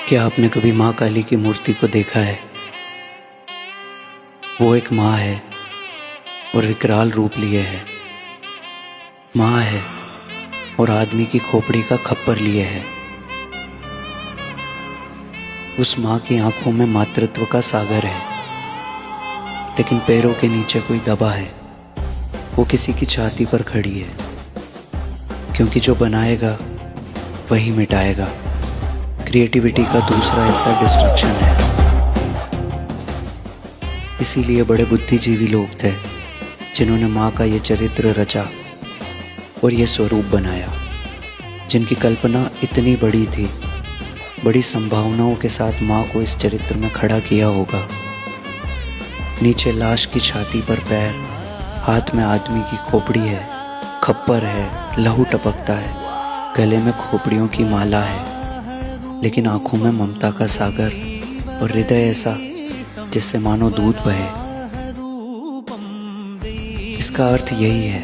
क्या आपने कभी माँ काली की मूर्ति को देखा है? वो एक माँ है और विकराल रूप लिए है। माँ है और आदमी की खोपड़ी का खप्पर लिए है। उस माँ की आंखों में मातृत्व का सागर है, लेकिन पैरों के नीचे कोई दबा है। वो किसी की छाती पर खड़ी है, क्योंकि जो बनाएगा वही मिटाएगा। क्रिएटिविटी का दूसरा हिस्सा डिस्ट्रक्शन है। इसीलिए बड़े बुद्धिजीवी लोग थे जिन्होंने माँ का ये चरित्र रचा और ये स्वरूप बनाया, जिनकी कल्पना इतनी बड़ी थी। बड़ी संभावनाओं के साथ माँ को इस चरित्र में खड़ा किया होगा। नीचे लाश की छाती पर पैर, हाथ में आदमी की खोपड़ी है, खप्पर है, लहू टपकता है, गले में खोपड़ियों की माला है, लेकिन आंखों में ममता का सागर और हृदय ऐसा जिससे मानो दूध बहे। इसका अर्थ यही है,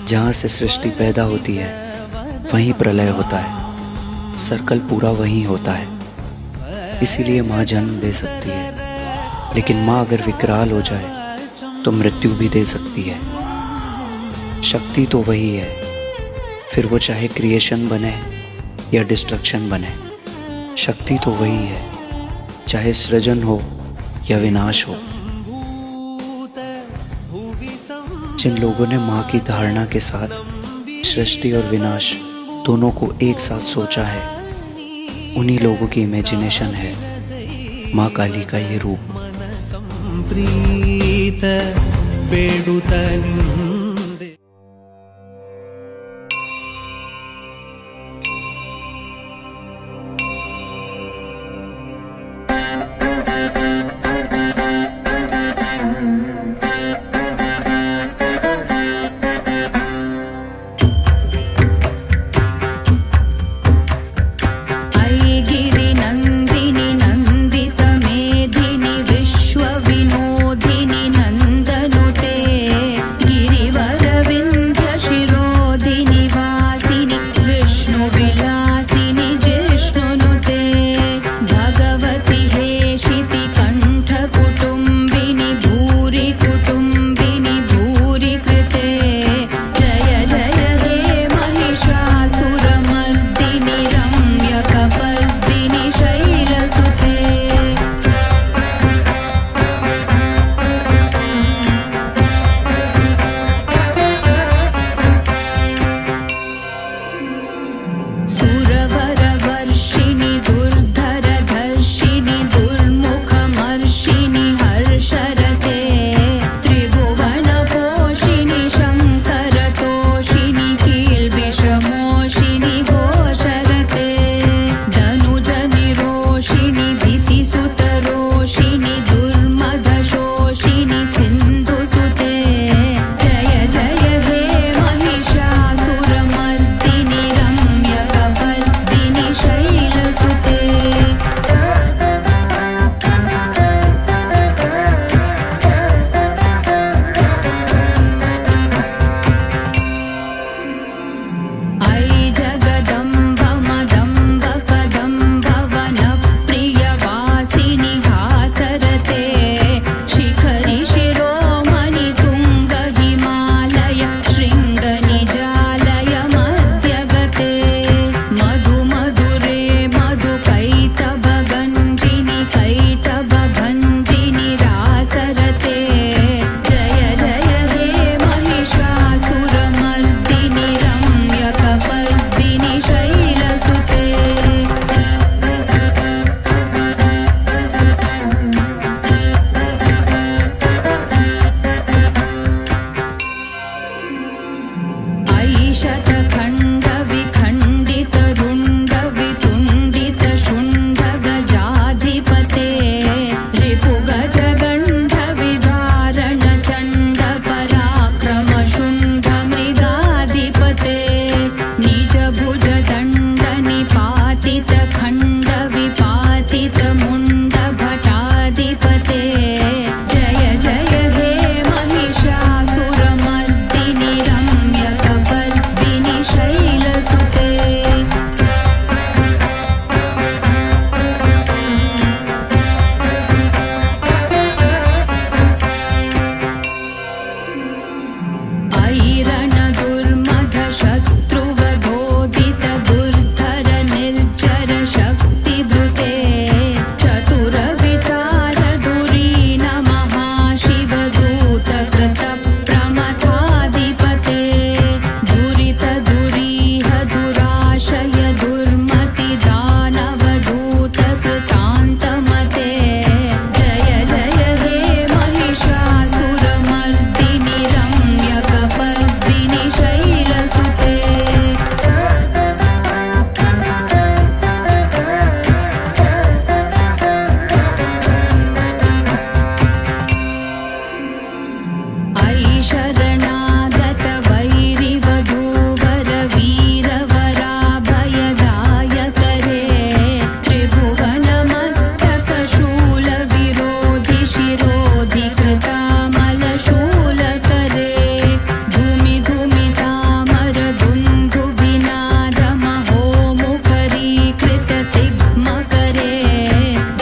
जहाँ से सृष्टि पैदा होती है वहीं प्रलय होता है, सर्कल पूरा वहीं होता है। इसीलिए माँ जन्म दे सकती है, लेकिन माँ अगर विकराल हो जाए तो मृत्यु भी दे सकती है। शक्ति तो वही है, फिर वो चाहे क्रिएशन बने या डिस्ट्रक्शन बने। शक्ति तो वही है, चाहे सृजन हो या विनाश हो। जिन लोगों ने माँ की धारणा के साथ सृष्टि और विनाश दोनों को एक साथ सोचा है, उन्हीं लोगों की इमेजिनेशन है माँ काली का ये रूप। गिरिविनोदिनि नन्दनुते गिरि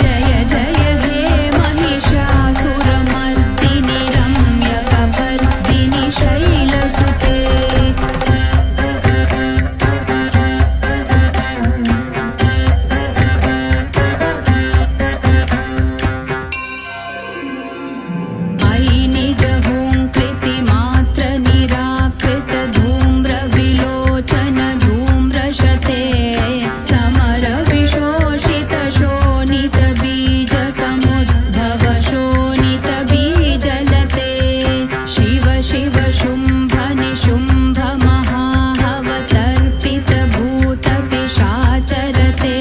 जय जय हे महिषासुरमर्दिनि रम्यकपर्दिनि शैलसुते। अयि निज हुंकृतिमात्र निराकृत धूम्रविलोचन धूम्रशते समर विशोषित शोणित बीज समुद्भव शोणित बीजलते। शिव शिव शुंभ निशुंभ महाहवतर्पित भूत पिशाचरते।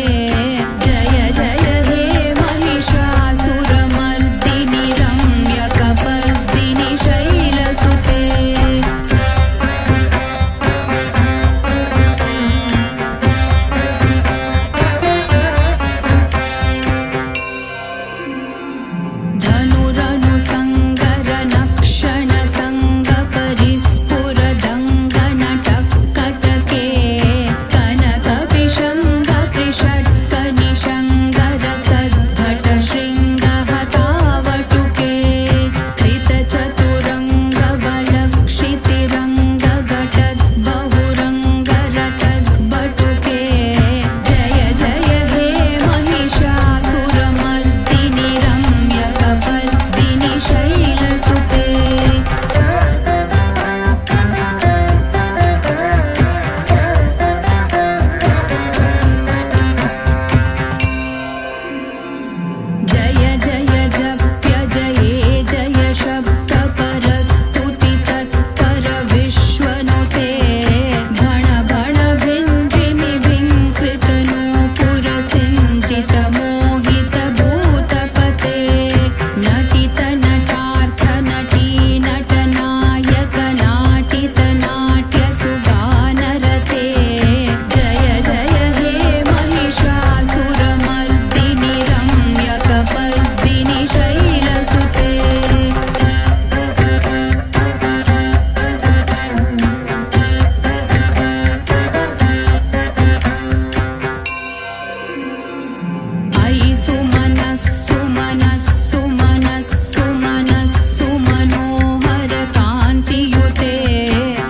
जय जय हे महिषासुरमर्दिनि रम्यकपर्दिनि शैलसुते। धनुरनु संगर नक्षण संग परिस्फुरदंग नटकटके कनक विशंग प्रिषट्क निशंगर सद्भट शृंग हतावटुके। कृत चतुरंग बल क्षितिरंग घटद बहुरंग रटद बटुके। जय जय हे महिषासुरमर्दिनि रम्यकपर्दिनि शैलसुते। जय जय जप्य जये जय शब्द परस्तुति तत्पर विश्वनुते। भण भण भिञ्जिमि भिङ्कृत नूपुर सिञ्चित मोहित भूतपते। नटित नटार्थ नटी नटनायक नाटित नाट्य सुगानरते। जय जय हे महिषासुरमर्दिनि रम्यकपर्दिनि शैलसुते। अयि सुमनस्सु मनस्सु मनस्सु मनस्सु मनोहर कान्तियुते।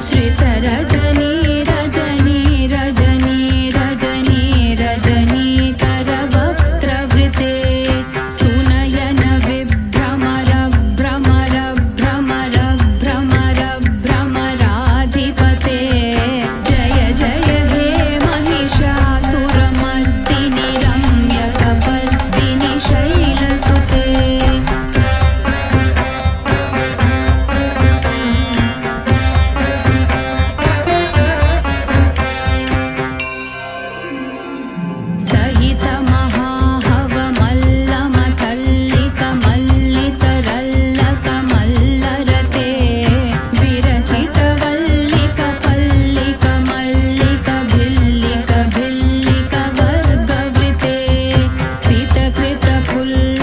श्रित रजनी रजनी रजनी रजनी रजनीकर वक्त्रवृते। सुनयन विभ्रमर भ्रमर भ्रमर भ्रमर भ्रमराधिपते। जय जय हे महिषासुरमर्दिनि रम्यकपर्दिनि शैलसुते। सहित महाहव मल्लम तल्लिक मल्लितरल्लक मल्लरते। विरचित वल्लिक पल्लिक मल्लिक भिल्लिक भिल्लिक वर्गवृते। सितकृत फुल्ल